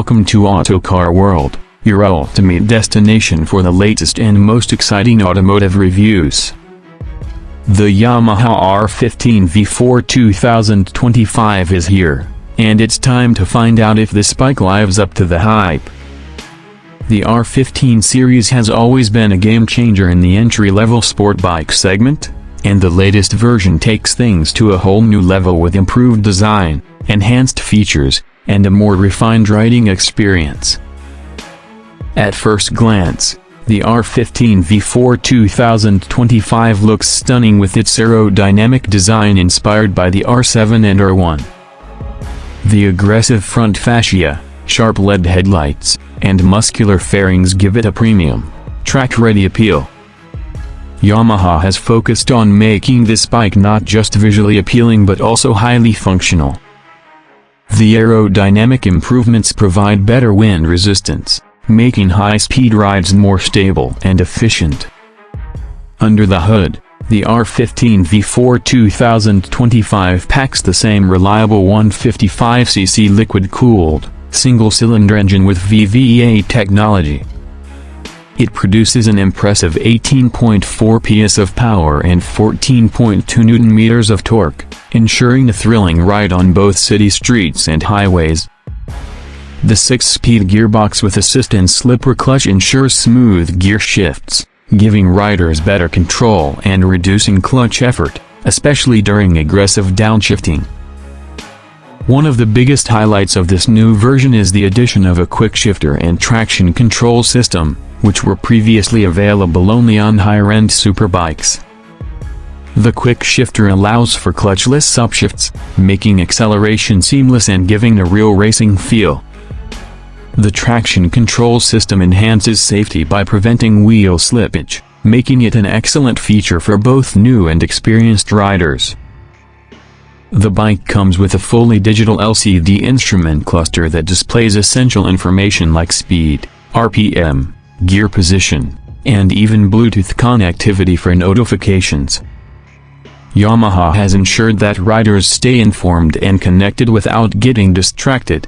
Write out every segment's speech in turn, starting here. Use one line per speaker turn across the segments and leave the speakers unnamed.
Welcome to Autocar World, your ultimate destination for the latest and most exciting automotive reviews. The Yamaha R15 V4 2025 is here, and it's time to find out if this bike lives up to the hype. The R15 series has always been a game-changer in the entry-level sport bike segment, and the latest version takes things to a whole new level with improved design, enhanced features, and a more refined riding experience. At first glance, the R15 V4 2025 looks stunning with its aerodynamic design inspired by the R7 and R1. The aggressive front fascia, sharp LED headlights, and muscular fairings give it a premium, track-ready appeal. Yamaha has focused on making this bike not just visually appealing but also highly functional. The aerodynamic improvements provide better wind resistance, making high-speed rides more stable and efficient. Under the hood, the R15 V4 2025 packs the same reliable 155cc liquid-cooled, single-cylinder engine with VVA technology. It produces an impressive 18.4 PS of power and 14.2 Nm of torque, ensuring a thrilling ride on both city streets and highways. The 6-speed gearbox with assist and slipper clutch ensures smooth gear shifts, giving riders better control and reducing clutch effort, especially during aggressive downshifting. One of the biggest highlights of this new version is the addition of a quick shifter and traction control system, which were previously available only on higher-end superbikes. The quick shifter allows for clutchless upshifts, making acceleration seamless and giving a real racing feel. The traction control system enhances safety by preventing wheel slippage, making it an excellent feature for both new and experienced riders. The bike comes with a fully digital LCD instrument cluster that displays essential information like speed, RPM, gear position, and even Bluetooth connectivity for notifications. Yamaha has ensured that riders stay informed and connected without getting distracted.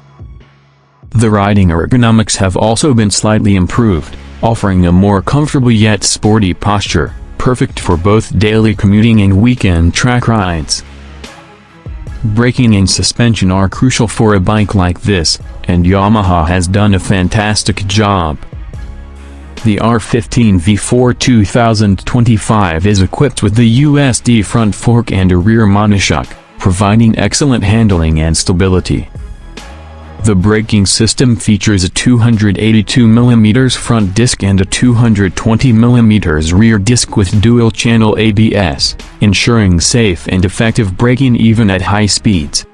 The riding ergonomics have also been slightly improved, offering a more comfortable yet sporty posture, perfect for both daily commuting and weekend track rides. Braking and suspension are crucial for a bike like this, and Yamaha has done a fantastic job. The R15 V4 2025 is equipped with the USD front fork and a rear monoshock, providing excellent handling and stability. The braking system features a 282mm front disc and a 220mm rear disc with dual-channel ABS, ensuring safe and effective braking even at high speeds.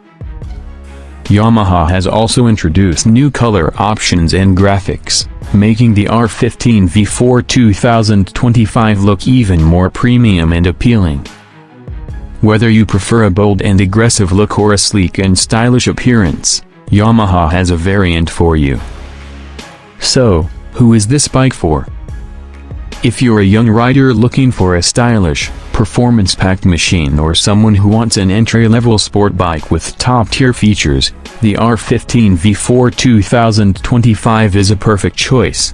Yamaha has also introduced new color options and graphics, making the R15 V4 2025 look even more premium and appealing. Whether you prefer a bold and aggressive look or a sleek and stylish appearance, Yamaha has a variant for you. So, who is this bike for? If you're a young rider looking for a stylish, performance-packed machine or someone who wants an entry-level sport bike with top-tier features, the R15 V4 2025 is a perfect choice.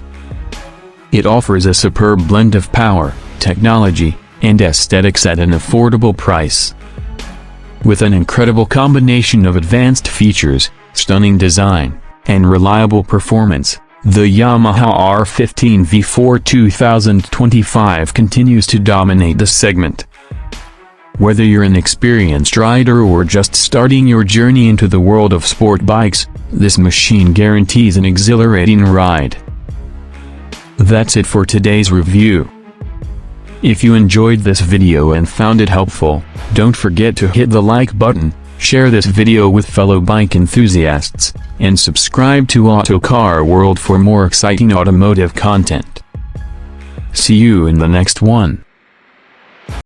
It offers a superb blend of power, technology, and aesthetics at an affordable price. With an incredible combination of advanced features, stunning design, and reliable performance, the Yamaha R15 V4 2025 continues to dominate the segment. Whether you're an experienced rider or just starting your journey into the world of sport bikes, this machine guarantees an exhilarating ride. That's it for today's review. If you enjoyed this video and found it helpful, don't forget to hit the like button, share this video with fellow bike enthusiasts, and subscribe to Autocar World for more exciting automotive content. See you in the next one.